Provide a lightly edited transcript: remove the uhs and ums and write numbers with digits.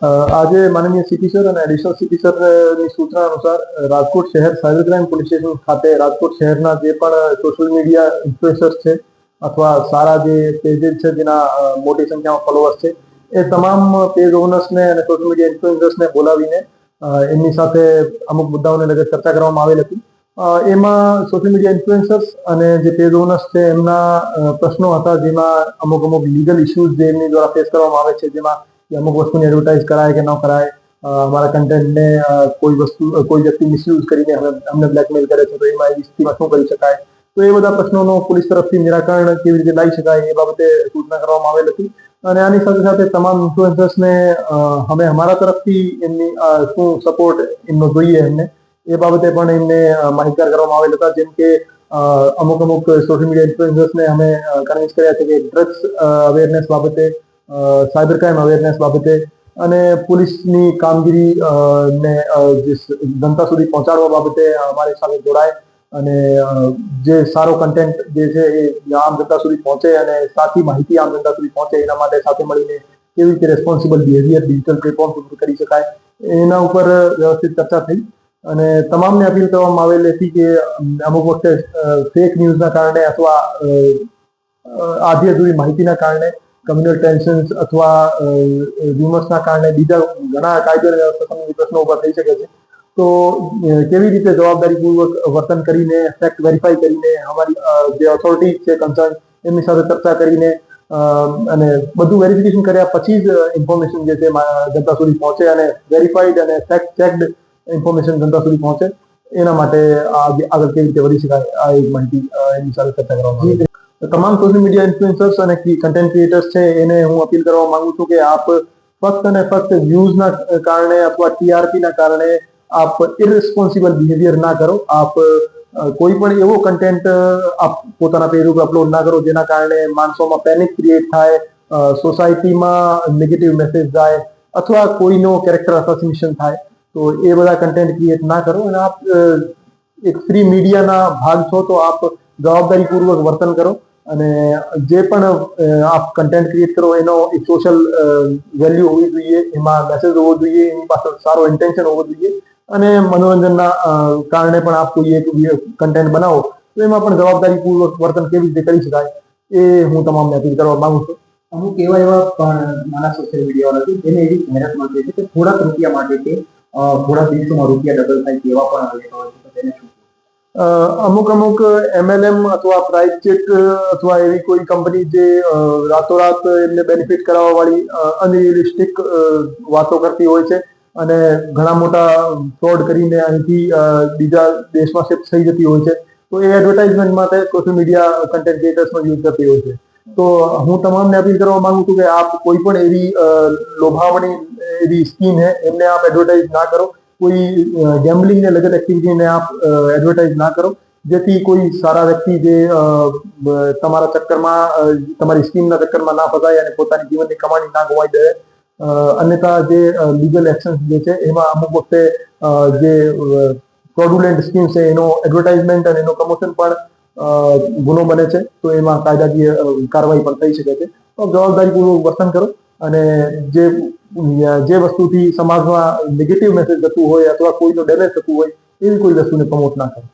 આજે માનનીય city sir અને એડિશનલ સિટી સરની સૂચના અનુસાર રાજકોટ શહેર સાયબર ક્રાઇમ પોલીસ સ્ટેશન ખાતે રાજકોટ શહેરના જે પણ સોશિયલ મીડિયા ઇન્ફ્લુએન્સર્સ છે અથવા સારા જે પેजेस છે જેના મોટી સંખ્યામાં ફોલોઅર્સ છે એ તમામ પેજ ઓનર્સને અને સોશિયલ મીડિયા ઇન્ફ્લુએન્સર્સને બોલાવીને એમની સાથે અમુક મુદ્દાઓને લગત ચર્ચા કરવામાં આવેલ હતી। એમાં સોશિયલ મીડિયા ઇન્ફ્લુએન્સર્સ અને જે પેજ ઓનર્સ છે એમના પ્રશ્નો હતા, જેમાં અમુક લીગલ ઇસ્યુઝ જે એમની દ્વારા ફેસ કરવામાં આવે છે, જેમાં અમુક વસ્તુને એડવર્ટાઇઝ કરાય કે ન કરાય, हमारा કન્ટેન્ટને કોઈ વ્યક્તિ મિસયુઝ કરીને અમને બ્લેકમેલ કરે છે તો એમાં એવી સ્થિતિમાં શું કરી શકાય, તો એ બધા પ્રશ્નોનો પોલીસ તરફથી નિરાકરણ કેવી રીતે લાવી શકાય એ બાબતે સૂચના કરવામાં આવેલ હતી। અને આની સાથે સાથે તમામ ઇન્ફ્લુએન્સર્સને અમે અમારા તરફથી એમની શું સપોર્ટ એમનો જોઈએ એમને એ બાબતે પણ એમને માહિતગાર કરવામાં આવેલ હતા। જેમ કે અમુક સોશિયલ મીડિયા ઇન્ફ્લુએન્સર્સને અમે કન્વિન્સ કર્યા છે કે ડ્રગ્સ અવેરનેસ બાબતે, સાયબર ક્રાઇમ અવેરનેસ બાબતે અને પોલીસની કામગીરી ને જનતા સુધી પહોંચાડવા બાબતે અમારી સાથે જોડાય અને જે સારો કન્ટેન્ટ જે છે એ આમ જનતા સુધી પહોંચે અને સાચી માહિતી આમ જનતા સુધી પહોંચે એના માટે સાથે મળીને કેવી રીતે રેસ્પોન્સિબલ બિહેવિયર ડિજિટલ પ્લેટફોર્મ ઉપર કરી શકાય એના ઉપર વ્યવસ્થિત ચર્ચા થઈ। અને તમામને અપીલ કરવામાં આવેલી હતી કે અમુક વખતે ફેક ન્યૂઝના કારણે અથવા આધી અધૂરી માહિતીના કારણે કમ્યુનલ ટેન્શન્સ અથવા ર્યુમર્સના કારણે બીજા ઘણા કાયદો અને વ્યવસ્થા સંબંધી પ્રશ્નો ઉભા થઈ શકે છે। તો કેવી રીતે જવાબદારીપૂર્વક વર્તન કરીને ફેક્ટ વેરીફાઈ કરીને અમારી જે ઓથોરિટી છે કન્સર્ન એમની સાથે ચર્ચા કરીને અને બધું વેરિફિકેશન કર્યા પછી જ ઇન્ફોર્મેશન જે છે જનતા સુધી પહોંચે અને વેરીફાઈડ અને ફેક્ટ ચેકડ ઇન્ફોર્મેશન જનતા સુધી પહોંચે એના માટે આગળ કેવી રીતે વધી શકાય આ એક માહિતી એની સાથે ચર્ચા કરવામાં આવી। તમામ સોશિયલ મીડિયા ઇન્ફ્લુએન્સર્સ અને કન્ટેન્ટ ક્રિએટર્સ છે એને હું અપીલ કરવા માંગુ છું કે આપ ફક્ત અને ફક્ત વ્યૂઝના કારણે અથવા ટીઆરપીના કારણે આપ ઇરરિસ્પોન્સિબલ બિહેવિયર ના કરો। આપ કોઈ પણ એવો કન્ટેન્ટ આપ પોતાના પેજ ઉપર અપલોડ ના કરો જેના કારણે માણસોમાં પેનિક ક્રિએટ થાય, સોસાયટીમાં નેગેટિવ મેસેજ જાય અથવા કોઈનો કેરેક્ટર અસેસિનેશન થાય। તો એ બધા કન્ટેન્ટ ક્રિએટ ના કરો અને આપ એક ફ્રી મીડિયાના ભાગ છો તો આપ જવાબદારીપૂર્વક વર્તન કરો અને જે પણ આપ કન્ટેન્ટ ક્રિએટ કરો એનો એક સોશિયલ વેલ્યુ હોવી જોઈએ, એમાં મેસેજ હોવો જોઈએ, એની પાછળ સારો ઇન્ટેન્શન હોવો જોઈએ અને મનોરંજનના કારણે પણ આપ કોઈ એક કન્ટેન્ટ બનાવો તો એમાં પણ જવાબદારીપૂર્વક વર્તન કેવી રીતે કરી શકાય એ હું તમામને અપીલ કરવા માંગુ છું। અમુક એવા નાના સોશિયલ મીડિયાવાળા છે જેને એવી જાહેરાત મળતી છે કે થોડાક રૂપિયા માટે કે થોડા દિવસોમાં રૂપિયા ડબલ થાય તેવા પણ આવેલા હોય છે, તો તેને શું? અમુક એમએલએમ અથવા પ્રાઇસ ચેક અથવા એવી કોઈ કંપની જે રાતોરાત એમને બેનિફિટ કરાવવા વાળી અનરિયલિસ્ટિક વાતો કરતી હોય છે અને ઘણા મોટા ફ્રોડ કરીને અહીંથી બીજા દેશમાં શિફ્ટ થઈ જતી હોય છે, તો એ એડવર્ટાઇઝમેન્ટ માટે સોશિયલ મીડિયા કન્ટેન્ટ ક્રિએટર્સનો યુઝ કરતી હોય છે। તો હું તમામને અપીલ કરવા માંગુ છું કે આપ કોઈ પણ એવી લોભાવણી એવી સ્કીમ है એમને आप एडवर्टाइज ना करो, कोई गैम्बलिंग ने लगत एक्टिविटी ने आप एडवर्टाइज ना करो જેથી કોઈ સારા વ્યક્તિ જે તમારા ચક્કરમાં તમારી સ્કીમના ચક્કરમાં ના ફસાય અને પોતાની જીવનની કમાણી ના ગુમાવી દે। અન્યથા જે લીગલ એક્શન જે છે એમાં અમુક વખતે જે ફ્રોડુલેન્ટ સ્કીમ છે એનો એડવર્ટાઇઝમેન્ટ અને એનો પ્રમોશન પણ ગુનો બને છે, તો એમાં કાયદાકીય કાર્યવાહી પણ થઈ શકે છે। તો જવાબદારીપૂર્વક વર્તન કરો અને જે વસ્તુથી સમાજમાં નેગેટિવ મેસેજ જતું હોય અથવા કોઈનો ડેમેજ થતું હોય એવી કોઈ વસ્તુને પ્રમોટ ના કરો।